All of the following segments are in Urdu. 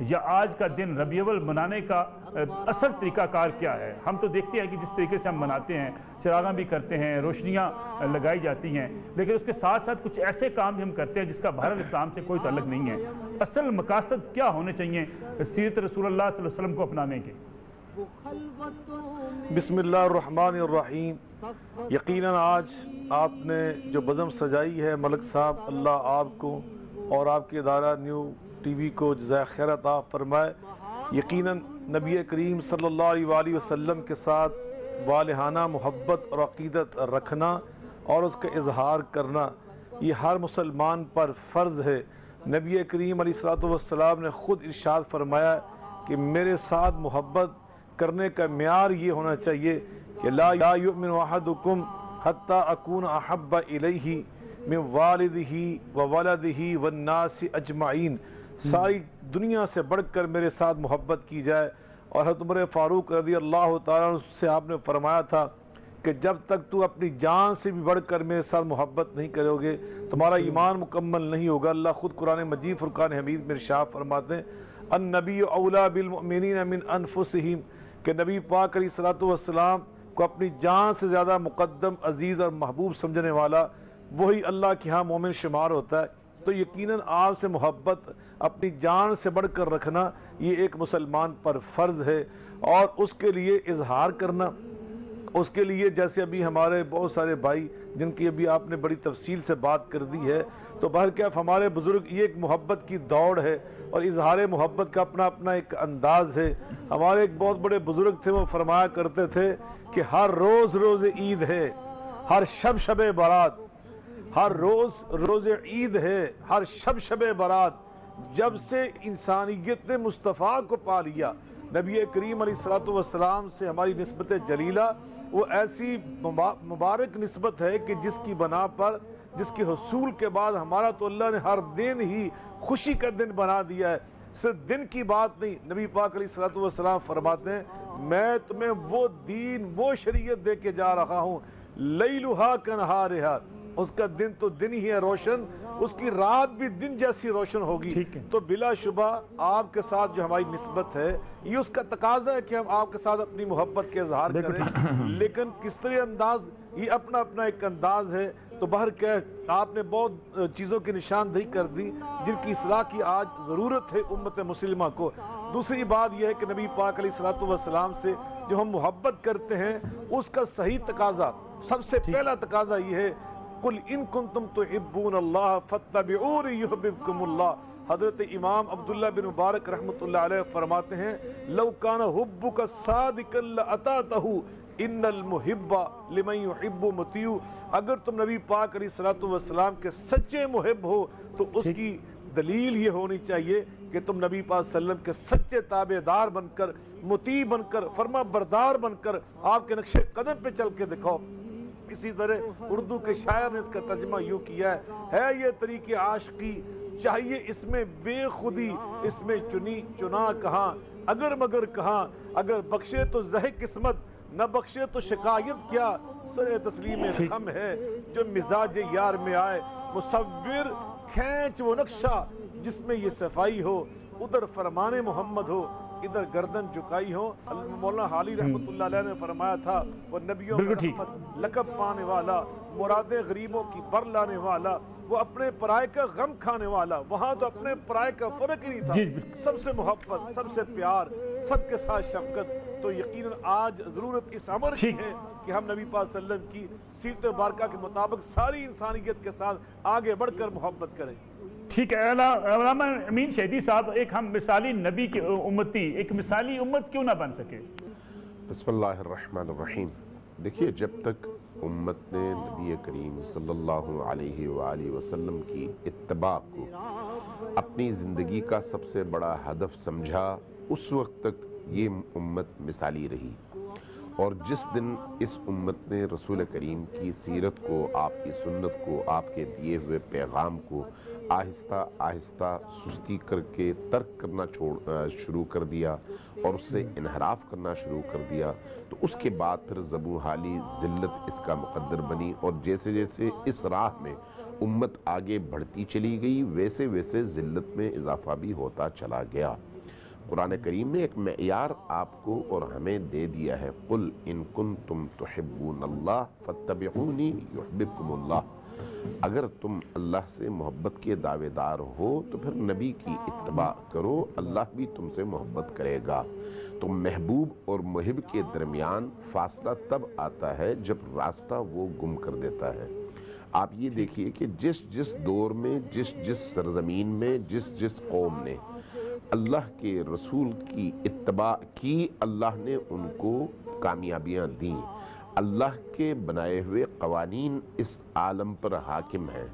یا آج کا دن ربیع الاول منانے کا اصل طریقہ کار کیا ہے؟ ہم تو دیکھتے ہیں کہ جس طریقے سے ہم مناتے ہیں، چراغاں بھی کرتے ہیں، روشنیاں لگائی جاتی ہیں، لیکن اس کے ساتھ ساتھ کچھ ایسے کام بھی ہم کرتے ہیں جس کا بہرحال اسلام سے کوئی تعلق نہیں ہے۔ اصل مقاصد کیا ہونے چاہیے سیرت رسول اللہ صلی اللہ علیہ وسلم کو اپنانے کے؟ بسم اللہ الرحمن الرحیم۔ یقیناً آج آپ نے جو بزم سجائی ہے ملک صاحب، اللہ آپ کو اور آپ کے ادارہ نیو ٹی وی کو جزائے خیر عطا فرمائے۔ یقیناً نبی کریم صلی اللہ علیہ وآلہ وسلم کے ساتھ والہانہ محبت اور عقیدت رکھنا اور اس کا اظہار کرنا یہ ہر مسلمان پر فرض ہے۔ نبی کریم علیہ السلام نے خود ارشاد فرمایا کہ میرے ساتھ محبت کرنے کا معیار یہ ہونا چاہیے کہ لا یؤمن احدکم حتی اکون احب الیہ من والدہ وولدہ والناس اجمعین، ساری دنیا سے بڑھ کر میرے ساتھ محبت کی جائے۔ اور حضرت عمر فاروق رضی اللہ تعالیٰ عنہ سے آپ نے فرمایا تھا کہ جب تک تو اپنی جان سے بھی بڑھ کر میرے ساتھ محبت نہیں کرو گے تمہارا ایمان مکمل نہیں ہوگا۔ اللہ خود قرآن مجید فرقان حمید میں ارشاد فرماتے ہیں النبی اولا بالمؤمنین من انفسہم، کہ نبی پاک علیہ السلام کو اپنی جان سے زیادہ مقدم، عزیز اور محبوب سمجھنے والا وہی اللہ کے ہاں مومن شمار ہوتا ہے۔ تو یقیناً آپ سے محبت اپنی جان سے بڑھ کر رکھنا یہ ایک مسلمان پر فرض ہے، اور اس کے لیے اظہار کرنا، اس کے لیے جیسے ابھی ہمارے بہت سارے بھائی جن کی ابھی آپ نے بڑی تفصیل سے بات کر دی ہے، تو بہرکیف ہمارے بزرگ یہ ایک محبت کی دوڑ ہے اور اظہار محبت کا اپنا اپنا ایک انداز ہے۔ ہمارے ایک بہت بڑے بزرگ تھے، وہ فرمایا کرتے تھے کہ ہر روز روز عید ہے، ہر شب شب برات، ہر روز روز عید ہے، ہر شب شب برات، جب سے انسانیت نے مصطفیٰ کو پا لیا۔ نبی کریم علیہ السلام سے ہماری نسبت جلیلہ وہ ایسی مبارک نسبت ہے کہ جس کی بنا پر، جس کے حصول کے بعد ہمارا تو اللہ نے ہر دن ہی خوشی کا دن بنا دیا ہے۔ صرف دن کی بات نہیں، نبی پاک علیہ السلام فرماتے ہیں میں تمہیں وہ دین، وہ شریعت دے کے جا رہا ہوں لیلھا کنہارھا، اس کا دن تو دن ہی ہے روشن، اس کی رات بھی دن جیسی روشن ہوگی۔ تو بلا شبہ آپ کے ساتھ جو ہماری نسبت ہے یہ اس کا تقاضا ہے کہ ہم آپ کے ساتھ اپنی محبت کے اظہار کریں، لیکن کس طرح انداز، یہ اپنا اپنا ایک انداز ہے۔ تو بہرکیف آپ نے بہت چیزوں کی نشاندہی کر دی جن کی اصلاح کی آج ضرورت ہے امت مسلمہ کو۔ دوسری بات یہ ہے کہ نبی پاک علیہ السلام سے جو ہم محبت کرتے ہیں اس کا صحیح تقاضا، سب سے پہلا تقاضا یہ ہے قُلْ إِن كُنْتُمْ تُحِبُّونَ اللَّهَ فَاتَّبِعُونِي يُحْبِبْكُمُ اللَّهُ۔ حضرت امام عبداللہ بن مبارک رحمۃ اللہ علیہ فرماتے ہیں لَوْ كَانَ حُبُّكَ صَادِقًا لَأَطَعْتَهُ ان المحب لمن يحب مطیع، اگر تم نبی پاک علیہ السلام کے سچے محب ہو تو اس کی دلیل یہ ہونی چاہیے کہ تم نبی پاک صلی اللہ علیہ وسلم کے سچے تابع دار بن کر، مطیع بن کر، فرما بردار بن کر آپ کے نقش قدم پہ چل کے دکھاؤ۔ اسی طرح اردو کے شاعر نے اس کا ترجمہ یوں کیا ہے یہ طریق عاشقی چاہیے اس میں بے خودی، اس میں چنی چنا کہاں، اگر مگر کہاں، اگر بخشے تو زہ قسمت، نہ بخشے تو شکایت کیا، سر تسلیم خم ہے جو مزاج یار میں آئے، مصور کھینچ وہ نقشہ جس میں یہ صفائی ہو، ادھر فرمان محمد ہو ادھر گردن جھکائی ہو۔ مولانا حالی رحمت اللہ علیہ نے فرمایا تھا وہ نبیوں میں رحمت لقب پانے والا، مرادیں غریبوں کی بر لانے والا، وہ اپنے پرائے کا غم کھانے والا، وہاں تو اپنے پرائے کا فرق ہی نہیں تھا، سب سے محبت، سب سے پیار، سب کے ساتھ شفقت۔ تو یقیناً آج ضرورت اس امر کی ہے کہ ہم نبی پاک صلی اللہ علیہ وسلم کی سیرت مبارکہ کے مطابق ساری انسانیت کے ساتھ آگے بڑھ کر محبت کریں۔ ٹھیک ہے علامہ امین شہیدی صاحب، ایک ہم مثالی نبی کی امتی، ایک مثالی امت کیوں نہ بن سکے؟ بسم اللہ الرحمن الرحیم۔ دیکھیے جب تک امت نے نبی کریم صلی اللہ علیہ وآلہ وسلم کی اتباع کو اپنی زندگی کا سب سے بڑا ہدف سمجھا، اس وقت تک یہ امت مثالی رہی، اور جس دن اس امت نے رسول کریم کی سیرت کو، آپ کی سنت کو، آپ کے دیے ہوئے پیغام کو آہستہ آہستہ سستی کر کے ترک کرنا شروع کر دیا اور اس سے انحراف کرنا شروع کر دیا، تو اس کے بعد پھر زبوں حالی ذلت اس کا مقدر بنی، اور جیسے جیسے اس راہ میں امت آگے بڑھتی چلی گئی ویسے ویسے ذلت میں اضافہ بھی ہوتا چلا گیا۔ قرآن کریم نے ایک معیار آپ کو اور ہمیں دے دیا ہے، قل ان کنتم تحبون اللہ فاتبعونی یحببکم اللہ، اگر تم اللہ سے محبت کے دعوے دار ہو تو پھر نبی کی اتباع کرو، اللہ بھی تم سے محبت کرے گا۔ تو محبوب اور محب کے درمیان فاصلہ تب آتا ہے جب راستہ وہ گم کر دیتا ہے۔ آپ یہ دیکھیے کہ جس دور میں جس سرزمین میں جس قوم نے اللہ کے رسول کی اتباع کی، اللہ نے ان کو کامیابیاں دیں۔ اللہ کے بنائے ہوئے قوانین اس عالم پر حاکم ہیں،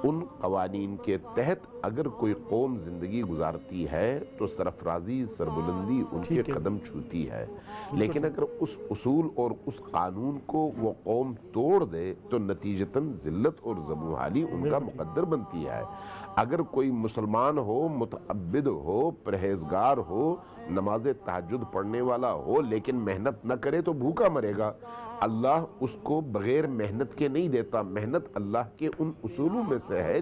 ان قوانین کے تحت اگر کوئی قوم زندگی گزارتی ہے تو سرفرازی سربلندی ان کے قدم چھوتی ہے، لیکن اگر اس اصول اور اس قانون کو وہ قوم توڑ دے تو نتیجتاً ذلت اور زبونحالی ان کا مقدر بنتی ہے۔ اگر کوئی مسلمان ہو، متعبد ہو، پرہیزگار ہو، نماز تہجد پڑھنے والا ہو لیکن محنت نہ کرے تو بھوکا مرے گا۔ اللہ اس کو بغیر محنت کے نہیں دیتا، محنت اللہ کے ان اصولوں میں سے ہے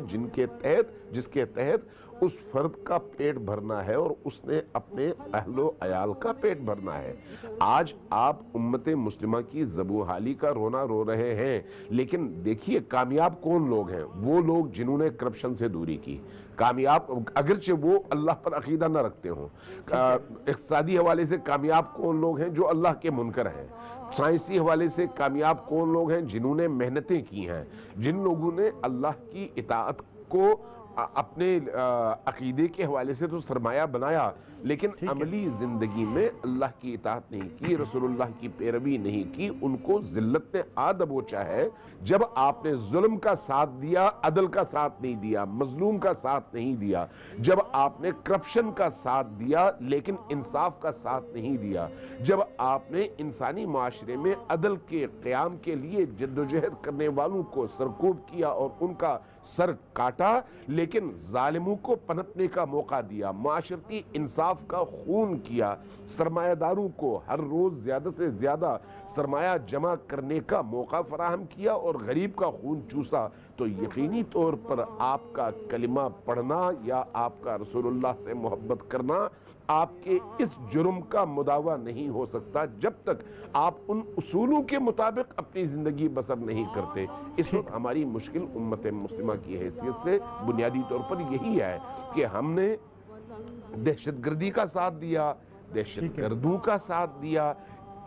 جس کے تحت اس فرد کا پیٹ بھرنا ہے اور اس نے اپنے اہل و عیال کا پیٹ بھرنا ہے۔ آج آپ امت مسلمہ کی زبونحالی کا رونا رو رہے ہیں، لیکن دیکھیے کامیاب کون لوگ ہیں؟ وہ لوگ جنہوں نے کرپشن سے دوری کی، کامیاب اگرچہ وہ اللہ پر عقیدہ نہ رکھتے ہوں۔ اقتصادی حوالے سے کامیاب کون لوگ ہیں؟ جو اللہ کے منکر ہیں۔ سائنسی حوالے سے کامیاب کون لوگ ہیں؟ جنہوں نے محنتیں کی ہیں، جن لوگوں نے اللہ کی اطاعت کو اپنے عقیدے کے حوالے سے تو سرمایہ بنایا، لیکن عملی زندگی میں اللہ کی اطاعت نہیں کی، رسول اللہ کی پیروی نہیں کی، ان کو ذلت نے آ دبوچا ہے۔ جب آپ نے ظلم کا ساتھ دیا، عدل کا ساتھ نہیں دیا، مظلوم کا ساتھ نہیں دیا، جب آپ نے کرپشن کا ساتھ دیا لیکن انصاف کا ساتھ نہیں دیا، جب آپ نے انسانی معاشرے میں عدل کے قیام کے لیے جدوجہد کرنے والوں کو سرکوب کیا اور ان کا سر کاٹا، لیکن ظالموں کو پنپنے کا موقع دیا، معاشرتی انصاف کا خون کیا، سرمایہ داروں کو ہر روز زیادہ سے زیادہ سرمایہ جمع کرنے کا موقع فراہم کیا اور غریب کا خون چوسا، تو یقینی طور پر آپ کا کلمہ پڑھنا یا آپ کا رسول اللہ سے محبت کرنا آپ کے اس جرم کا مداوع نہیں ہو سکتا جب تک آپ ان اصولوں کے مطابق اپنی زندگی بسر نہیں کرتے۔ اس وقت ہماری مشکل امت مسلمہ کی حیثیت سے بنیادی طور پر یہی ہے کہ ہم نے دہشت گردی کا ساتھ دیا، دہشت گردوں کا ساتھ دیا،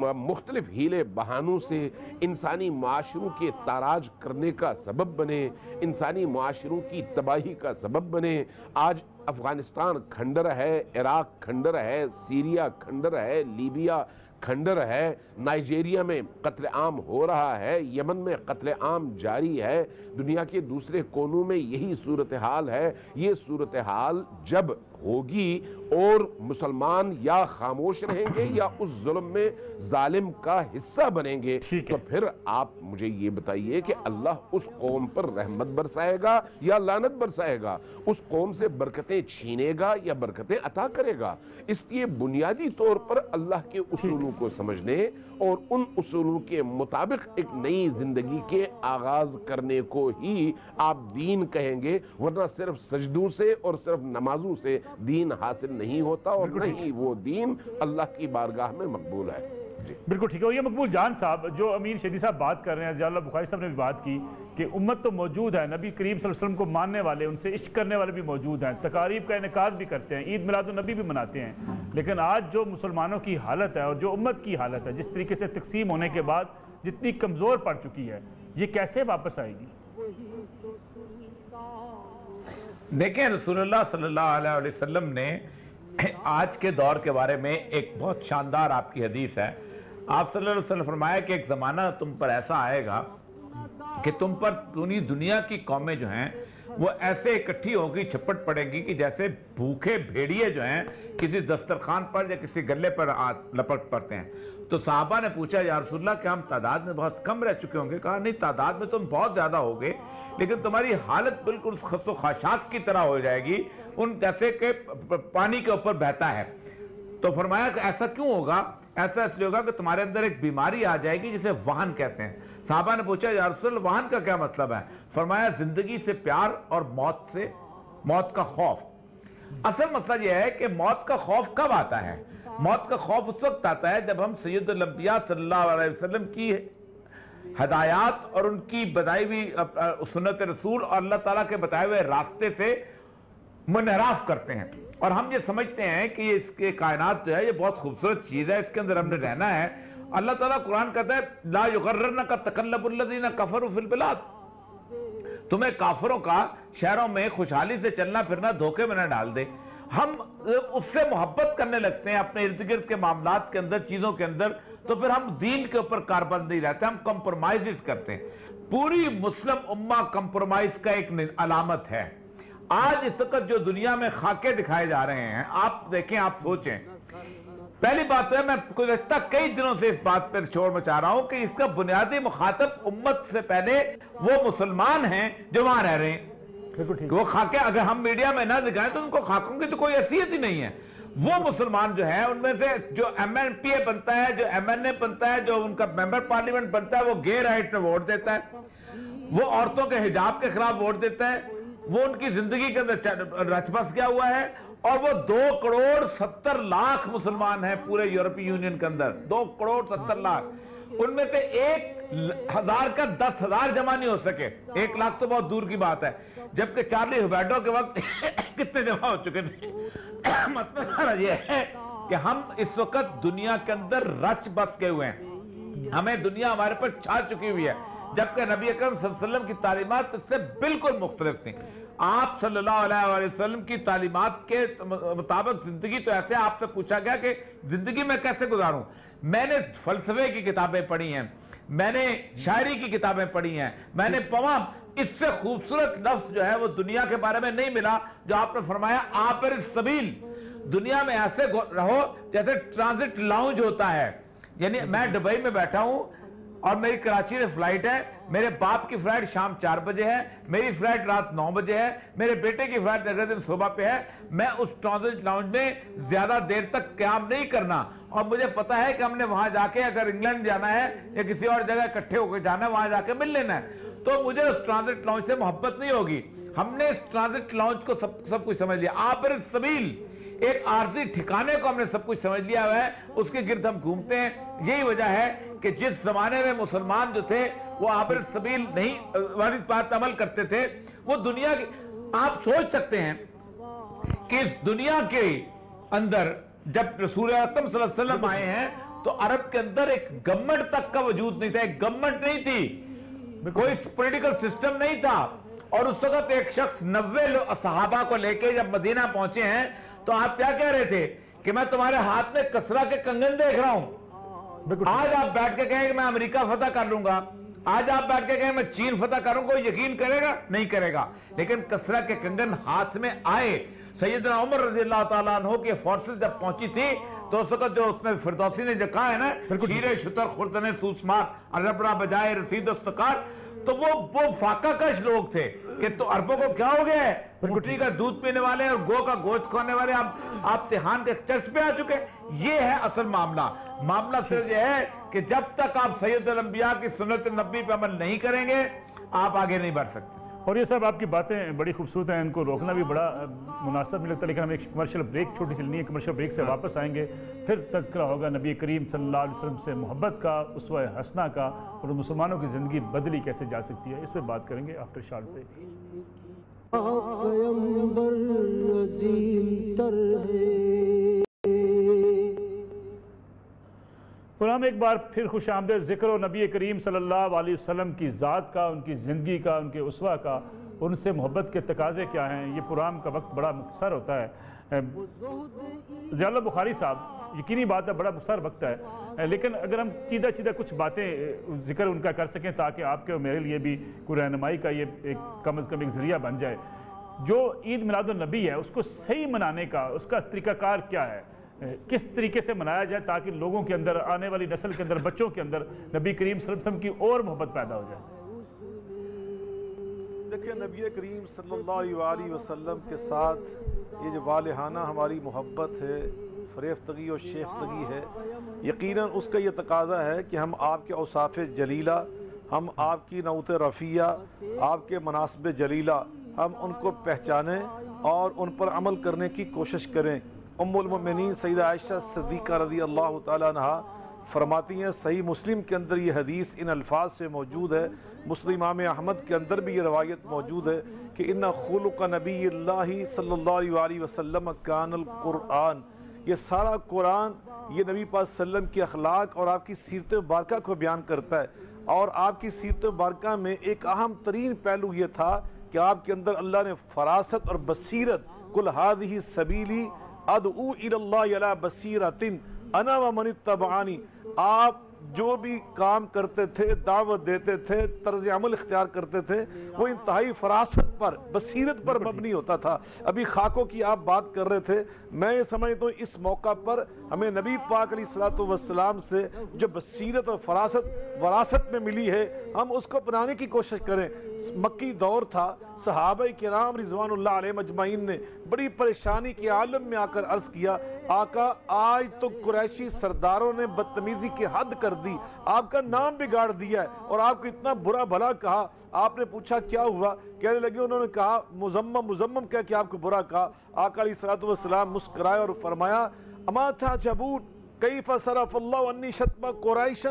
مختلف ہیلے بہانوں سے انسانی معاشروں کے تاراج کرنے کا سبب بنے، انسانی معاشروں کی تباہی کا سبب بنے۔ آج افغانستان کھنڈر ہے، عراق کھنڈر ہے، سیریا کھنڈر ہے، لیبیا کھنڈر ہے، نائجیریا میں قتل عام ہو رہا ہے، یمن میں قتل عام جاری ہے، دنیا کے دوسرے کونوں میں یہی صورتحال ہے۔ یہ صورتحال جب ہوگی اور مسلمان یا خاموش رہیں گے یا اس ظلم میں ظالم کا حصہ بنیں گے، تو پھر آپ مجھے یہ بتائیے کہ اللہ اس قوم پر رحمت برسائے گا یا لعنت برسائے گا؟ اس قوم سے برکتیں چھینے گا یا برکتیں عطا کرے گا؟ اس لیے بنیادی طور پر اللہ کے اصولوں کو سمجھنے اور ان اصولوں کے مطابق ایک نئی زندگی کے آغاز کرنے کو ہی آپ دین کہیں گے، ورنہ صرف سجدوں سے اور صرف نمازوں سے دین حاصل نہیں ہوتا اور نہ ہی وہ دین اللہ کی بارگاہ میں مقبول ہے۔ بالکل ٹھیک ہے۔ اور یہ مقبول جان صاحب جو امین شہیدی صاحب بات کر رہے ہیں، ضیاء اللہ بخاری صاحب نے بھی بات کی کہ امت تو موجود ہے، نبی کریم صلی اللہ علیہ وسلم کو ماننے والے، ان سے عشق کرنے والے بھی موجود ہیں، تقاریب کا انعقاد بھی کرتے ہیں، عید میلاد النبی بھی مناتے ہیں، لیکن آج جو مسلمانوں کی حالت ہے اور جو امت کی حالت ہے، جس طریقے سے تقسیم ہونے کے بعد جتنی کمزور پڑ چکی ہے، یہ کیسے واپس آئے گی؟ دیکھیں رسول اللہ صلی اللہ علیہ وسلم نے آج کے دور کے بارے میں ایک بہت شاندار آپ کی حدیث ہے۔ آپ صلی اللہ علیہ وسلم فرمایا کہ ایک زمانہ تم پر ایسا آئے گا کہ تم پر دنیا کی قومیں جو ہیں وہ ایسے اکٹھی ہوگی، چھپٹ پڑے گی کہ جیسے بھوکے بھیڑیے جو ہیں کسی دسترخوان پر یا کسی گلے پر لپٹ پڑتے ہیں۔ تو صحابہ نے پوچھا یا رسول اللہ کہ ہم تعداد میں بہت کم رہ چکے ہوں گے؟ کہا نہیں، تعداد میں تم بہت زیادہ ہوگے، لیکن تمہاری حالت بالکل خس و خاشاک کی طرح ہو جائے گی، ان جیسے کہ پانی کے اوپر بہتا ہے۔ تو فرمایا کہ ایسا کیوں ہوگا؟ ایسا اس لیے ہوگا کہ تمہارے اندر ایک بیماری آ جائے گی جسے وہن کہتے ہیں۔ صحابہ نے پوچھا یا رسول اللہ وہن کا کیا مطلب ہے؟ فرمایا زندگی سے پیار اور موت کا خوف۔ اصل مسئلہ یہ ہے کہ موت کا خوف کب آتا ہے؟ موت کا خوف اس وقت آتا ہے جب ہم سید الانبیاء صلی اللہ علیہ وسلم کی ہدایات اور ان کی بتائی ہوئی سنت رسول اور اللہ تعالیٰ کے بتائے ہوئے راستے سے منحراف کرتے ہیں، اور ہم یہ سمجھتے ہیں کہ اس کے کائنات جو ہے یہ بہت خوبصورت چیز ہے، اس کے اندر ہم نے رہنا ہے۔ اللہ تعالیٰ قرآن کہتا ہے لا یغررنک تقلب الذین کفروا فی البلاد، تمہیں کافروں کا شہروں میں خوشحالی سے چلنا پھرنا دھوکے میں نہ ڈال دے۔ ہم اس سے محبت کرنے لگتے ہیں اپنے ارد گرد کے معاملات کے اندر، چیزوں کے اندر، تو پھر ہم دین کے اوپر کاربند نہیں رہتے، ہم کمپرومائز کرتے ہیں۔ پوری مسلم امہ کمپرومائز کا ایک علامت ہے۔ آج اس وقت جو دنیا میں خاکے دکھائے جا رہے ہیں، آپ دیکھیں، آپ سوچیں، پہلی بات ہے میں گزشتہ کئی دنوں سے اس بات پر شور مچا رہا ہوں کہ اس کا بنیادی مخاطب امت سے پہلے وہ مسلمان ہیں جو وہاں رہ رہے ہیں۔ وہ خاکے اگر ہم میڈیا میں نہ دکھائیں تو ان کو خاکوں کی تو کوئی حیثیت ہی نہیں ہے۔ وہ مسلمان جو ہیں ان میں سے جو ایم این پی اے بنتا ہے، جو ایم این اے بنتا ہے، جو ان کا ممبر پارلیمنٹ بنتا ہے، وہ گے رائٹ میں ووٹ دیتا ہے، وہ عورتوں کے حجاب کے خلاف ووٹ دیتا ہے، وہ ان کی زندگی کے اندر رچ بس گیا ہوا ہے، اور وہ 2 کروڑ 70 لاکھ مسلمان ہیں پورے یورپی یونین کے اندر، 2 کروڑ 70 لاکھ، ان میں سے 1,000 کا 10,000 جمع نہیں ہو سکے، 1 لاکھ تو بہت دور کی بات ہے، جبکہ چارلی ہیبڈو کے وقت کتنے جمع ہو چکے تھے۔ مطلب یہ ہے کہ ہم اس وقت دنیا کے اندر رچ بس گئے ہوئے ہیں، ہمیں دنیا ہمارے پر چھا چکی ہوئی ہے، جبکہ نبی اکرم صلی اللہ علیہ وسلم کی تعلیمات اس سے بالکل مختلف تھیں۔ آپ صلی اللہ علیہ وسلم کی تعلیمات کے مطابق زندگی تو ایسے آپ سے پوچھا گیا کہ زندگی میں کیسے گزاروں۔ میں نے فلسفے کی کتابیں پڑھی ہیں، میں نے شاعری کی کتابیں پڑھی ہیں، میں نے تمام، اس سے خوبصورت لفظ جو ہے وہ دنیا کے بارے میں نہیں ملا جو آپ نے فرمایا عابر السبیل۔ دنیا میں ایسے رہو جیسے ٹرانزٹ لاؤنج ہوتا ہے، یعنی میں دبئی میں بیٹھا ہوں اور میری کراچی میں فلائٹ ہے، میرے باپ کی فلائٹ شام 4 بجے ہے، میری فلائٹ رات 9 بجے ہے، میرے بیٹے کی فلائٹ اگلے دن صبح پہ ہے، میں اس ٹرانزٹ لاؤنج میں زیادہ دیر تک قیام نہیں کرنا، اور مجھے پتا ہے کہ ہم نے وہاں جا کے اگر انگلینڈ جانا ہے یا کسی اور جگہ اکٹھے ہو کے جانا ہے وہاں جا کے مل لینا ہے، تو مجھے اس ٹرانزٹ لاؤنج سے محبت نہیں ہوگی۔ ہم نے اس ٹرانزٹ لاؤنج کو سب کچھ سمجھ لیا، عابر السبیل، ایک عارضی ٹھکانے کو ہم نے سب کچھ سمجھ لیا ہوا ہے، اس کے گرد ہم گھومتے ہیں۔ یہی وجہ ہے کہ جس زمانے میں مسلمان جو تھے وہ عابر السبیل نہیں والی بات عمل کرتے تھے، وہ دنیا کی، آپ سوچ سکتے ہیں کہ اس دنیا کے اندر جب رسول اکرم صلی اللہ علیہ وسلم آئے ہیں تو عرب کے اندر ایک گورنمنٹ تک کا وجود نہیں تھا، ایک گورنمنٹ نہیں تھی، کوئی پولیٹیکل سسٹم نہیں تھا، اور اس وقت ایک شخص 90 صحابہ کو لے کے جب مدینہ پہنچے ہیں تو آپ کیا کہہ رہے تھے کہ میں تمہارے ہاتھ میں کسرا کے کنگن دیکھ رہا ہوں۔ آج آپ بیٹھ کے کہیں کہ میں امریکہ فتح کر لوں گا، آج آپ بیٹھ کے کہیں میں چین فتح کروں، کوئی یقین کرے گا؟ نہیں کرے گا، لیکن کسرا کے کنگن ہاتھ میں آئے۔ سیدنا عمر رضی اللہ تعالیٰ عنہ کی فورسز جب پہنچی تھی تو اس وقت جو اس میں فردوسی نے جو کہا ہے نا، شیر شتر خوردن سوسمار عربڑا بجائے رسید استقار، تو وہ فاقہ کش لوگ تھے کہ تو عربوں کو کیا ہو گیا ہے، مٹھی کا دودھ پینے والے اور گو کا گوشت کھانے والے آپ تہان کے چرچ پہ آ چکے۔ یہ ہے اصل معاملہ صرف یہ ہے کہ جب تک آپ سید الانبیاء کی سنت نبی پہ عمل نہیں کریں گے آپ آگے نہیں بڑھ سکتے۔ اور یہ صاحب آپ کی باتیں بڑی خوبصورت ہیں، ان کو روکنا بھی بڑا مناسب نہیں لگتا، لیکن ہم ایک کمرشل بریک چھوٹی سی لینی ہے، کمرشل بریک سے واپس آئیں گے، پھر تذکرہ ہوگا نبی کریم صلی اللہ علیہ وسلم سے محبت کا، اسوہ حسنہ کا، اور مسلمانوں کی زندگی بدلی کیسے جا سکتی ہے، اس پہ بات کریں گے آفٹر شارٹ بریک۔ پیغمبر عظیم تر ہے۔ ہم ایک بار پھر خوش آمدید ذکر و نبی کریم صلی اللہ علیہ وسلم کی ذات کا، ان کی زندگی کا، ان کے اسوہ کا، ان سے محبت کے تقاضے کیا ہیں۔ یہ پروگرام کا وقت بڑا مختصر ہوتا ہے، ضیاء اللہ بخاری صاحب یقینی بات ہے بڑا مختصر وقت ہے، لیکن اگر ہم چیدہ کچھ باتیں ذکر ان کا کر سکیں تاکہ آپ کے اور میرے لیے بھی کوئی رہنمائی کا یہ ایک کم از کم ایک ذریعہ بن جائے۔ جو عید میلاد النبی ہے اس کو صحیح منانے کا اس کا طریقہ کار کیا ہے، کس طریقے سے منایا جائے تاکہ لوگوں کے اندر، آنے والی نسل کے اندر، بچوں کے اندر نبی کریم صلی اللہ علیہ وسلم کی اور محبت پیدا ہو جائے۔ دیکھیں نبی کریم صلی اللہ علیہ وسلم کے ساتھ یہ جو والہانہ ہماری محبت ہے، فریفتگی اور شیفتگی ہے، یقیناً اس کا یہ تقاضا ہے کہ ہم آپ کے اوصاف جلیلہ، ہم آپ کی نعوت رفیہ، آپ کے مناسب جلیلہ، ہم ان کو پہچانیں اور ان پر عمل کرنے کی کوشش کریں۔ ام المؤمنین سیدہ عائشہ صدیقہ رضی اللہ تعالیٰ عنہا فرماتی ہیں، صحیح مسلم کے اندر یہ حدیث ان الفاظ سے موجود ہے، مسلم امام احمد کے اندر بھی یہ روایت موجود ہے کہ ان خلق نبی اللہ صلی اللہ علیہ وسلم کان القرآن، یہ سارا قرآن یہ نبی پاک صلی اللہ علیہ وسلم کی اخلاق اور آپ کی سیرت مبارکہ کو بیان کرتا ہے، اور آپ کی سیرت مبارکہ میں ایک اہم ترین پہلو یہ تھا کہ آپ کے اندر اللہ نے فراست اور بصیرت، قل ھذہ سبیلی ادعو الی اللہ علی بصیرۃ انا ومن اتبعنی، آپ جو بھی کام کرتے تھے، دعوت دیتے تھے، طرز عمل اختیار کرتے تھے، وہ انتہائی فراست پر، بصیرت پر مبنی ہوتا تھا۔ ابھی خاکوں کی آپ بات کر رہے تھے، میں یہ سمجھتا ہوں اس موقع پر ہمیں نبی پاک علیہ السلام سے جو بصیرت اور وراثت میں ملی ہے، ہم اس کو اپنانے کی کوشش کریں۔ مکی دور تھا، صحابہ کرام رضوان اللہ علیہم اجمعین نے بڑی پریشانی کے عالم میں آ کر عرض کیا، آقا آج تو قریشی سرداروں نے بدتمیزی کی حد کر دی، آپ کا نام بگاڑ دیا ہے اور آپ کو اتنا برا بھلا کہا۔ آپ نے پوچھا کیا ہوا؟ کہنے لگے انہوں نے کہا مزمم کہہ کے آپ کو برا کہا۔ آقا علیہ السلام مسکرائے اور فرمایا، اما تعجبون کیف صرف اللہ عنی شتم قریش،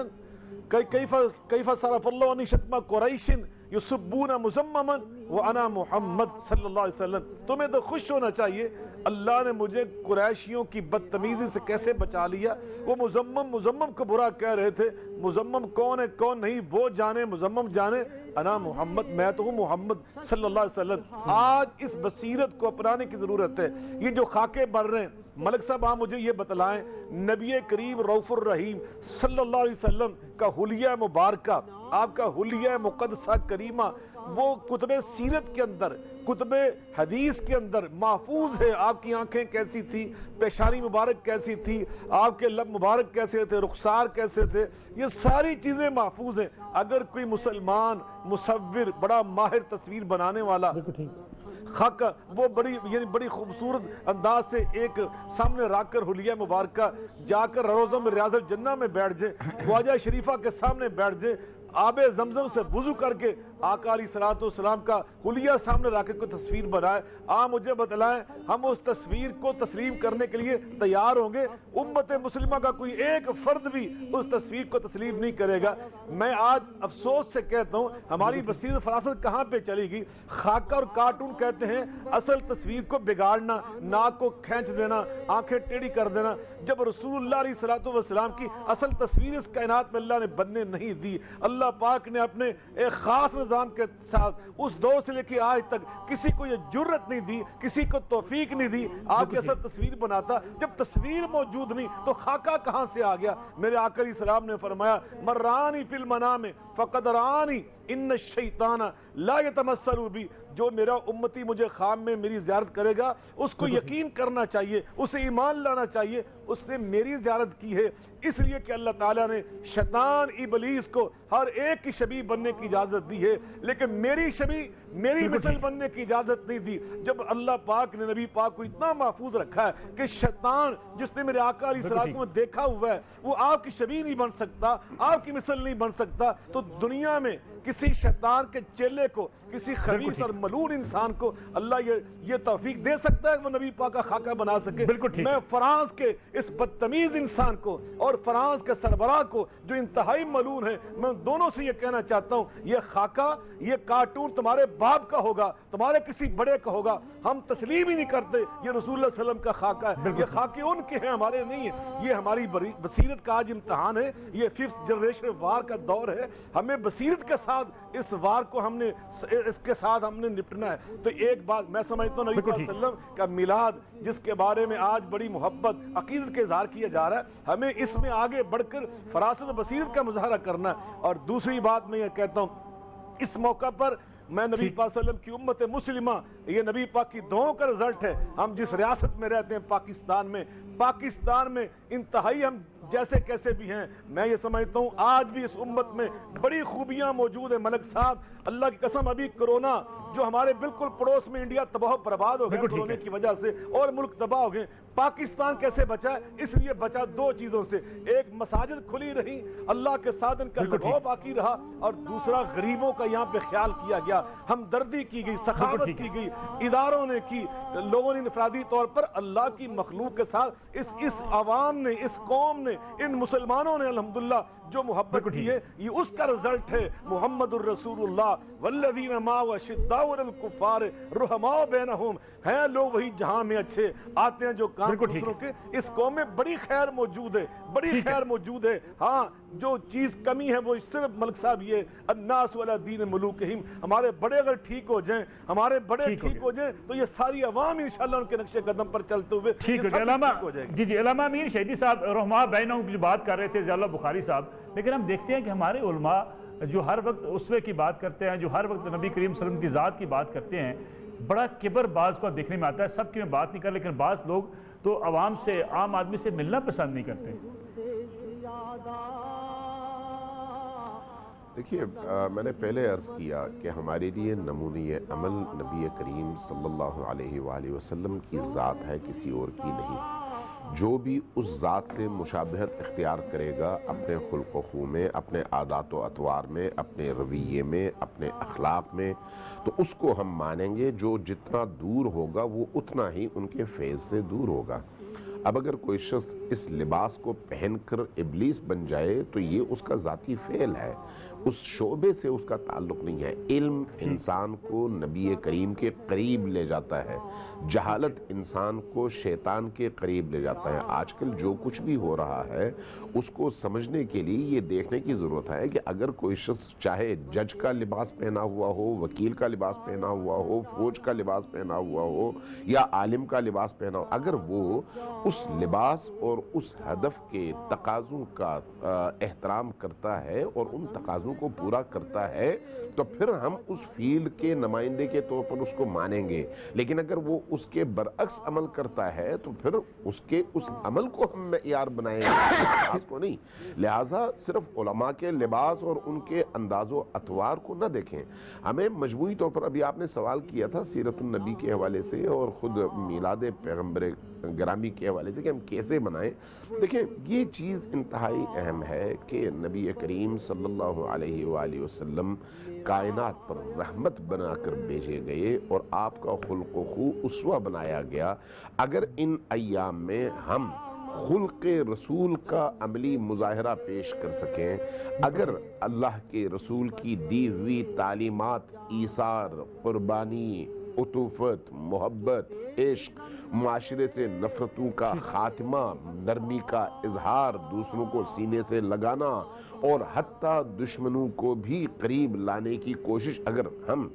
کیف صرف اللہ عنی شتم قریش یسبون مزمما وانا محمد صلی اللہ علیہ وسلم۔ تمہیں تو خوش ہونا چاہیے، اللہ نے مجھے قریشیوں کی بدتمیزی سے کیسے بچا لیا۔ وہ مزمم کو برا کہہ رہے تھے، مزمم کون ہے کون نہیں وہ جانے، مزمم جانے، انا محمد، میں تو ہوں محمد صلی اللہ علیہ وسلم۔ آج اس بصیرت کو اپنانے کی ضرورت ہے۔ یہ جو خاکے بن رہے ہیں، ملک صاحب آپ مجھے یہ بتلائیں، نبی کریم رؤوف الرحیم صلی اللہ علیہ وسلم کا حلیہ مبارکہ، آپ کا حلیہ مقدسہ کریمہ، وہ کتب سیرت کے اندر، کتب حدیث کے اندر محفوظ ہے۔ آپ کی آنکھیں کیسی تھی، پیشانی مبارک کیسی تھی، آپ کے لب مبارک کیسے تھے، رخسار کیسے تھے، یہ ساری چیزیں محفوظ ہیں۔ اگر کوئی مسلمان مصور، بڑا ماہر تصویر بنانے والا خاکہ، وہ بڑی خوبصورت انداز سے ایک سامنے رکھ کر حلیہ مبارکہ جا کر روضہ میں ریاض الجنہ میں بیٹھ جائے، خواجہ شریفہ کے سامنے بیٹھ جائے، آب زمزم سے وضو کر کے آقا علیہ السلام کا حلیہ سامنے رکھ کے کوئی تصویر بنائے، مجھے بتلائیں ہم اس تصویر کو تسلیم کرنے کے لیے تیار ہوں گے؟ امت مسلمہ کا کوئی ایک فرد بھی اس تصویر کو تسلیم نہیں کرے گا۔ میں آج افسوس سے کہتا ہوں، ہماری بصیرت فراست کہاں پہ چلی گئی؟ خاکہ اور کارٹون کہتے ہیں اصل تصویر کو بگاڑنا، ناک کو کھینچ دینا، آنکھیں ٹیڑھی کر دینا۔ جب رسول اللہ علیہ السلام کی اصل تصویر اس کائنات میں اللہ نے بننے نہیں دی، اللہ پاک نے اپنے ایک خاص نظام کے ساتھ اس دور سے لے کے آج تک کسی کو یہ جرت نہیں دی، کسی کو توفیق نہیں دی آپ کی اصل تصویر بناتا۔ جب تصویر موجود نہیں تو خاکہ کہاں سے آ گیا؟ میرے آقا علیہ السلام نے فرمایا، مرانی فی المنام فقد رانی ان الشیطان لا یتمثل بی، جو میرا امتی مجھے خواب میں میری زیارت کرے گا اس کو یقین کرنا چاہیے، اسے ایمان لانا چاہیے اس نے میری زیارت کی ہے۔ اس لیے کہ اللہ تعالیٰ نے شیطان ابلیس کو ہر ایک کی شبیہ بننے کی اجازت دی ہے، لیکن میری شبیہ، میری مثل بننے کی اجازت نہیں دی۔ جب اللہ پاک نے نبی پاک کو اتنا محفوظ رکھا ہے کہ شیطان جس نے میرے آقا علیہ السلام کو دیکھا ہوا ہے وہ آپ کی شبیہ نہیں بن سکتا، آپ کی مثل نہیں بن سکتا، تو دنیا میں کسی شیطان کے چیلے کو، کسی خبیث اور ملعون انسان کو اللہ یہ توفیق دے سکتا ہے کہ وہ نبی پاک کا خاکہ بنا سکے؟ میں فرانس کے اس بدتمیز انسان کو اور فرانس کے سربراہ کو جو انتہائی ملعون ہے، میں دونوں سے یہ کہنا چاہتا ہوں، یہ خاکہ، یہ کارٹون تمہارے باپ کا ہوگا، تمہارے کسی بڑے کا ہوگا، ہم تسلیم ہی نہیں کرتے۔ یہ رسول اللہ صلی اللہ علیہ وسلم کا خاکہ ہے، یہ خاکے ان کے ہیں، ہمارے نہیں ہیں۔ یہ ہماری بصیرت کا آج امتحان ہے، یہ 5th جنریشن وار کا دور ہے، ہمیں بصیرت کے ساتھ اس وار کو اس کے ساتھ ہم نے نپٹنا ہے۔ تو ایک بات میں سمجھتا ہوں، نبی صلی اللہ علیہ وسلم کا میلاد جس کے بارے میں آج بڑی محبت عقیدت کے اظہار کیا جا رہا ہے، ہمیں اس میں آگے بڑھ کر فراست و بصیرت کا مظاہرہ کرنا ہے۔ اور دوسری بات میں یہ کہتا ہوں، اس موقع پر میں نبی پاک صلی اللہ علیہ وسلم کی امت مسلمہ، یہ نبی پاک کی دعاؤں کا رزلٹ ہے۔ ہم جس ریاست میں رہتے ہیں پاکستان میں انتہائی ہم جیسے کیسے بھی ہیں، میں یہ سمجھتا ہوں آج بھی اس امت میں بڑی خوبیاں موجود ہیں۔ ملک صاحب اللہ کی قسم، ابھی کرونا جو ہمارے بالکل پڑوس میں انڈیا تباہ برباد ہو گیا بالکل ٹھیک کورونا ہے۔ کی وجہ سے اور ملک تباہ ہو گئے، پاکستان کیسے بچا ہے؟ اس لیے بچا دو چیزوں سے، ایک مساجد کھلی رہی، اللہ کے ساتھ ان کا بالکل لگاؤ ٹھیک۔ باقی رہا، اور دوسرا غریبوں کا یہاں پہ خیال کیا گیا، ہمدردی کی گئی، سخاوت ٹھیک ہے۔ کی گئی، اداروں نے کی، لوگوں نے انفرادی طور پر اللہ کی مخلوق کے ساتھ اس عوام نے، اس قوم نے، ان مسلمانوں نے الحمدللہ جو محبت بالکل کی ٹھیک ہے، یہ اس کا رزلٹ ہے۔ محمد الرسول اللہ والذین معه اشداء علی الکفار رحماء بینہم، ہیں لوگ وہی جہاں میں اچھے آتے ہیں جو کام بالکل ٹھیک دوسروں کے۔ اس قوم میں بڑی خیر موجود ہے، بڑی ٹھیک ہے۔ خیر موجود ہے۔ ہاں جو چیز کمی ہے وہ صرف ملک صاحب یہ الناس علی دین ملوکہم، ہمارے بڑے اگر ٹھیک ہو جائیں، ہمارے بڑے ٹھیک ہو جائیں تو یہ ساری عوام انشاءاللہ ان کے نقش قدم پر چلتے ہوئے ٹھیک یہ ہے سب علامہ ٹھیک ہو جائے گی۔ جی علامہ امین شہیدی صاحب رحماء بینہم کی جو بات کر رہے تھے ضیاء اللہ بخاری صاحب، لیکن ہم دیکھتے ہیں کہ ہمارے علماء جو ہر وقت اسوے کی بات کرتے ہیں، جو ہر وقت نبی کریم صلی اللہ علیہ وسلم کی ذات کی بات کرتے ہیں، بڑا کبر بعض کو دیکھنے میں آتا ہے۔ سب کی میں بات نہیں کر، لیکن بعض لوگ تو عوام سے، عام آدمی سے ملنا پسند نہیں کرتے۔ دیکھیے میں نے پہلے عرض کیا کہ ہمارے لیے نمونۂ عمل نبی کریم صلی اللہ علیہ وآلہ وسلم کی ذات ہے، کسی اور کی نہیں۔ جو بھی اس ذات سے مشابہت اختیار کرے گا اپنے خلق و خو میں، اپنے عادات و اطوار میں، اپنے رویے میں، اپنے اخلاق میں، تو اس کو ہم مانیں گے۔ جو جتنا دور ہوگا وہ اتنا ہی ان کے فیض سے دور ہوگا۔ اب اگر کوئی شخص اس لباس کو پہن کر ابلیس بن جائے تو یہ اس کا ذاتی فعل ہے، اس شعبے سے اس کا تعلق نہیں ہے۔ علم انسان کو نبی کریم کے قریب لے جاتا ہے، جہالت انسان کو شیطان کے قریب لے جاتا ہے۔ آج کل جو کچھ بھی ہو رہا ہے اس کو سمجھنے کے لیے یہ دیکھنے کی ضرورت ہے کہ اگر کوئی شخص چاہے جج کا لباس پہنا ہوا ہو، وکیل کا لباس پہنا ہوا ہو، فوج کا لباس پہنا ہوا ہو یا عالم کا لباس پہنا ہو، اگر وہ اس لباس اور اس ہدف کے تقاضوں کا احترام کرتا ہے اور ان تقاضوں کو پورا کرتا ہے تو پھر ہم اس فیلڈ کے نمائندے کے طور پر اس کو مانیں گے۔ لیکن اگر وہ اس کے برعکس عمل کرتا ہے تو پھر اس عمل کو ہم معیار بنائیں گے، لباس کو نہیں۔ لہٰذا صرف علماء کے لباس اور ان کے انداز و اطوار کو نہ دیکھیں، ہمیں مجموعی طور پر، ابھی آپ نے سوال کیا تھا سیرت النبی کے حوالے سے اور خود میلاد پیغمبر گرامی کے حوالے سے کہ ہم کیسے بنائیں۔ دیکھیں یہ چیز انتہائی اہم ہے کہ نبی کریم صلی اللہ علیہ وآلہ وسلم کائنات پر رحمت بنا کر بھیجے گئے اور آپ کا خلق و خو اسوہ بنایا گیا۔ اگر ان ایام میں ہم خلق رسول کا عملی مظاہرہ پیش کر سکیں، اگر اللہ کے رسول کی دی ہوئی تعلیمات، ایثار، قربانی، عطوفت، محبت، عشق، معاشرے سے نفرتوں کا خاتمہ، نرمی کا اظہار، دوسروں کو سینے سے لگانا اور حتیٰ دشمنوں کو بھی قریب لانے کی کوشش، اگر ہم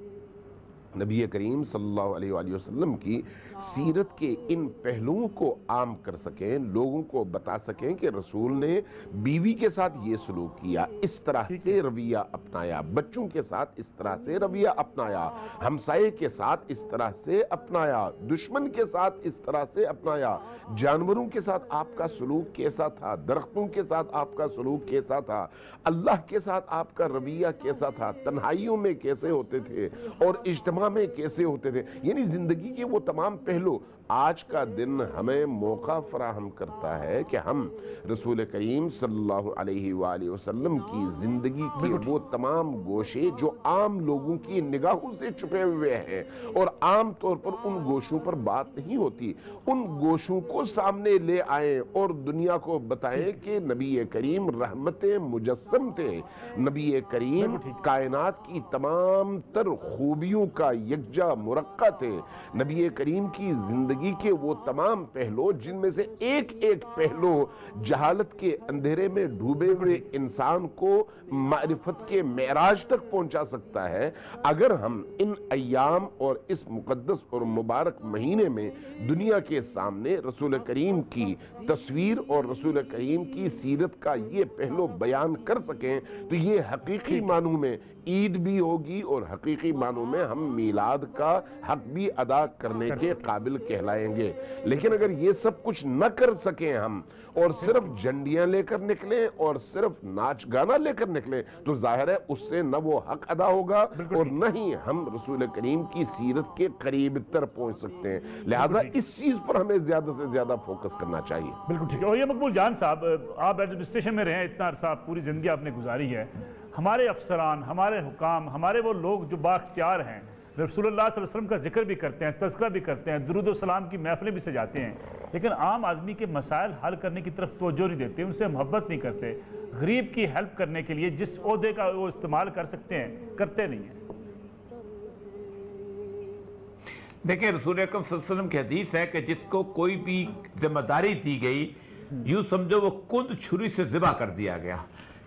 نبی کریم صلی اللہ علیہ وآلہ وسلم کی سیرت کے ان پہلوؤں کو عام کر سکیں، لوگوں کو بتا سکیں کہ رسول نے بیوی کے ساتھ یہ سلوک کیا، اس طرح سے رویہ اپنایا، بچوں کے ساتھ اس طرح سے رویہ اپنایا، ہمسائے کے ساتھ اس طرح سے اپنایا، دشمن کے ساتھ اس طرح سے اپنایا، جانوروں کے ساتھ آپ کا سلوک کیسا تھا، درختوں کے ساتھ آپ کا سلوک کیسا تھا، اللہ کے ساتھ آپ کا رویہ کیسا تھا، تنہائیوں میں کیسے ہوتے تھے اور اجتماع میں کیسے ہوتے تھے، یعنی زندگی کے وہ تمام پہلو۔ آج کا دن ہمیں موقع فراہم کرتا ہے کہ ہم رسول کریم صلی اللہ علیہ وآلہ وسلم کی زندگی کے وہ تمام گوشے جو عام لوگوں کی نگاہوں سے چھپے ہوئے ہیں اور عام طور پر ان گوشوں پر بات نہیں ہوتی، ان گوشوں کو سامنے لے آئیں اور دنیا کو بتائیں کہ نبی کریم رحمت مجسم تھے، نبی کریم کائنات کی تمام تر خوبیوں کا یکجا مرقع تھے، نبی کریم کی زندگی کے وہ تمام پہلو جن میں سے ایک ایک پہلو جہالت کے اندھیرے میں ڈوبے ہوئے انسان کو معرفت کے معراج تک پہنچا سکتا ہے۔ اگر ہم ان ایام اور اس مقدس اور مبارک مہینے میں دنیا کے سامنے رسول کریم کی تصویر اور رسول کریم کی سیرت کا یہ پہلو بیان کر سکیں تو یہ حقیقی معنوں میں عید بھی ہوگی اور حقیقی معنوں میں ہم میلاد کا حق بھی ادا کرنے کے قابل کہلائیں گے۔ لیکن اگر یہ سب کچھ نہ کر سکیں ہم اور صرف جھنڈیاں لے کر نکلیں اور صرف ناچ گانا لے کر نکلیں تو ظاہر ہے اس سے نہ وہ حق ادا ہوگا اور نہ ہی ہم رسول کریم کی سیرت کے قریب تر پہنچ سکتے ہیں۔ لہٰذا اس چیز پر ہمیں زیادہ سے زیادہ فوکس کرنا چاہیے۔ بالکل ٹھیک ہے۔ اور یہ مقبول جان صاحب، آپ ایڈمنسٹریشن میں رہے ہیں اتنا عرصہ، پوری زندگی آپ نے گزاری ہے، ہمارے افسران، ہمارے حکام، ہمارے وہ لوگ جو بااختیار ہیں، رسول اللہ صلی اللہ علیہ وسلم کا ذکر بھی کرتے ہیں، تذکرہ بھی کرتے ہیں، درود و سلام کی محفلیں بھی سجاتے ہیں، لیکن عام آدمی کے مسائل حل کرنے کی طرف توجہ نہیں دیتے، ان سے محبت نہیں کرتے، غریب کی ہیلپ کرنے کے لیے جس عہدے کا وہ استعمال کر سکتے ہیں کرتے نہیں ہیں۔ دیکھیں رسول اکرم صلی اللہ علیہ وسلم کی حدیث ہے کہ جس کو کوئی بھی ذمہ داری دی گئی، یوں سمجھو وہ کند چھری سے ذبح کر دیا گیا،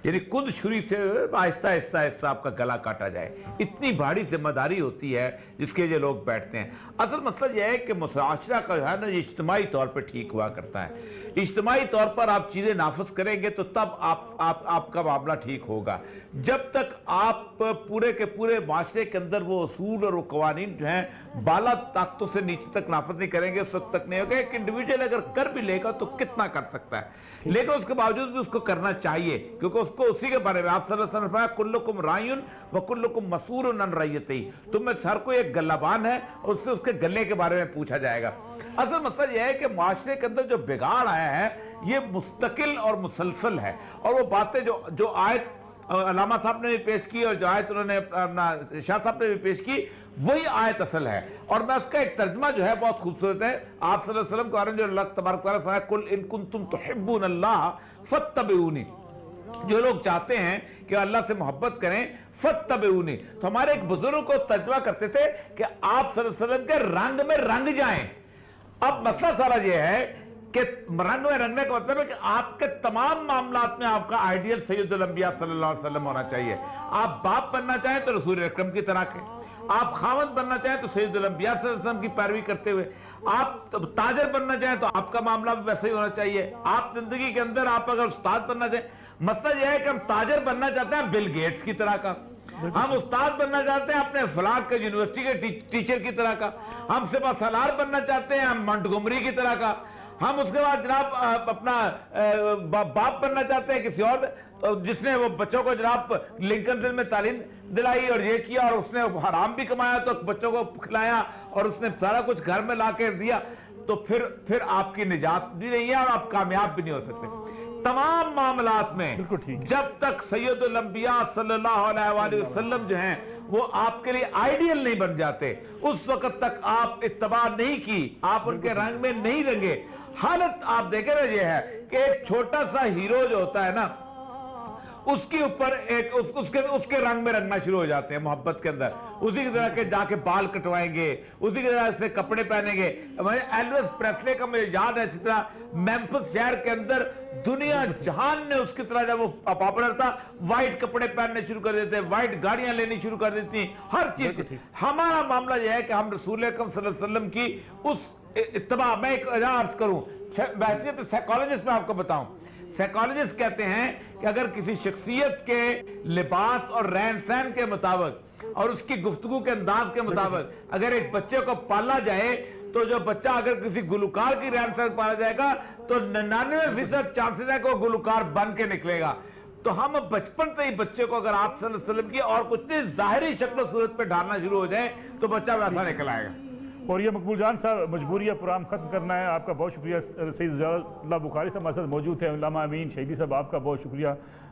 یعنی کند چھری سے آہستہ آہستہ آہستہ آپ کا گلا کاٹا جائے، اتنی بھاری ذمہ داری ہوتی ہے جس کے یہ لوگ بیٹھتے ہیں۔ اصل مسئلہ یہ ہے کہ معاشرہ کا جو ہے نا یہ اجتماعی طور پر ٹھیک ہوا کرتا ہے، اجتماعی طور پر آپ چیزیں نافذ کریں گے تو تب آپ کا معاملہ ٹھیک ہوگا۔ جب تک آپ پورے کے پورے معاشرے کے اندر وہ اصول اور وہ قوانین جو ہیں بالا طاقتوں سے نیچے تک نافذ نہیں کریں گے اس وقت تک نہیں ہوگا۔ ایک انڈیویجول اگر کر بھی لے گا تو کتنا کر سکتا ہے، لیکن اس کے باوجود بھی اس کو کرنا چاہیے، کیونکہ اس کو اسی کے بارے میں آپ صلی اللہ علیہ وسلم نے فرمایا کلکم راعٍ وکلکم مسئول عن رعیتہ، تم میں ہر کوئی ایک گلہبان ہے اور اس سے اس کے گلے کے بارے میں پوچھا جائے گا۔ اصل مسئلہ یہ ہے کہ معاشرے کے اندر جو بگاڑ آیا ہے یہ مستقل اور مسلسل ہے، اور وہ باتیں جو آیت علامہ صاحب نے بھی پیش کی اور جو آیت انہوں نے اپنا شاہ صاحب نے بھی پیش کی وہی آیت اصل ہے، اور میں اس کا ایک ترجمہ جو ہے بہت خوبصورت ہے۔ آپ صلی اللہ علیہ وسلم کو جو اللہ تبارک و تعالیٰ فرمایا قل ان کنتم تحبون اللہ فاتبعونی، جو لوگ چاہتے ہیں کہ اللہ سے محبت کریں فاتبعونی، تو ہمارے ایک بزرگ کو ترجمہ کرتے تھے کہ آپ صلی اللہ علیہ وسلم کے رنگ میں رنگ جائیں۔ اب مسئلہ سارا یہ ہے کہ رنگ میں رنگنے کا مطلب ہے کہ آپ کے تمام معاملات میں آپ کا آئیڈیل سید الانبیاء صلی اللہ علیہ وسلم ہونا چاہیے۔ آپ باپ بننا چاہیں تو رسول اکرم کی طرح کے، آپ خاوند بننا چاہیں تو سید الانبیاء صلی اللہ علیہ وسلم کی پیروی کرتے ہوئے، آپ تاجر بننا چاہیں تو آپ کا معاملہ بھی ویسے ہی ہونا چاہیے۔ آپ زندگی کے اندر آپ اگر استاد بننا چاہیں، مسئلہ یہ ہے کہ ہم تاجر بننا چاہتے ہیں بل گیٹس کی طرح کا، ہم استاد بننا چاہتے ہیں اپنے فلاں کے یونیورسٹی کے ٹیچر کی طرح کا، ہم سپہ سالار بننا چاہتے ہیں ہم منٹگومری کی طرح کا، ہم اس کے بعد جناب اپنا باپ بننا چاہتے ہیں کسی اور جس نے وہ بچوں کو جناب لنکن میں تعلیم دلائی اور یہ کیا اور اس نے حرام بھی کمایا تو بچوں کو کھلایا اور اس نے سارا کچھ گھر میں لا کے دیا، تو پھر آپ کی نجات بھی نہیں ہے اور آپ کامیاب بھی نہیں ہو سکتے۔ تمام معاملات میں جب تک سید الانبیاء صلی اللہ علیہ وآلہ وسلم جو ہیں وہ آپ کے لیے آئیڈیل نہیں بن جاتے، اس وقت تک آپ اتباع نہیں کی، آپ ان کے رنگ میں نہیں رنگے۔ حالت آپ دیکھیں نا یہ ہے کہ ایک چھوٹا سا ہیرو جو ہوتا ہے نا اس کے اوپر اس کے رنگ میں رنگنا شروع ہو جاتے ہیں محبت کے اندر، اسی کی طرح کے جا کے بال کٹوائیں گے، اسی کی طرح سے کپڑے پہنیں گے۔ ایلوس پریسلے کا مجھے یاد ہے اسی طرح میمفس شہر کے اندر دنیا جہان نے اس کی طرح جب وہ پاپولر تھا وائٹ کپڑے پہننے شروع کر دیتے، وائٹ گاڑیاں لینی شروع کر دیتی، ہر چیز۔ ہمارا معاملہ یہ ہے کہ ہم رسول اکرم صلی اللہ علیہ وسلم کی اس اتباع، میں ایک عرض کروں بحیثیت سائیکالوجسٹ میں آپ کو بتاؤں، سائیکالوجسٹ کہتے ہیں کہ اگر کسی شخصیت کے لباس اور رہن سہن کے مطابق اور اس کی گفتگو کے انداز کے مطابق اگر ایک بچے کو پالا جائے تو جو بچہ اگر کسی گلوکار کی رہن سہن پالا جائے گا تو 99% چانسز ہے کہ وہ گلوکار بن کے نکلے گا۔ تو ہم بچپن سے ہی بچے کو اگر آپ صلی اللہ علیہ وسلم کی اور کچھ ظاہری شکل و صورت پہ ڈالنا شروع ہو جائے تو بچہ ویسا نکل آئے گا۔ اور یہ مقبول جان صاحب مجبوری ہے پروگرام ختم کرنا ہے، آپ کا بہت شکریہ۔ سید ضیاء اللہ بخاری صاحب ہمارے ساتھ موجود ہیں، علامہ امین شہیدی صاحب آپ کا بہت شکریہ۔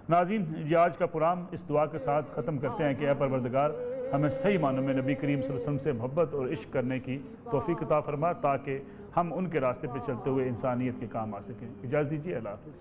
ناظرین یہ آج کا پروگرام اس دعا کے ساتھ ختم کرتے ہیں کہ اے پروردگار ہمیں صحیح معنوں میں نبی کریم صلی اللہ علیہ وسلم سے محبت اور عشق کرنے کی توفیق عطا فرما تاکہ ہم ان کے راستے پہ چلتے ہوئے انسانیت کے کام آ سکیں۔ اجازت دیجیے، اللہ حافظ۔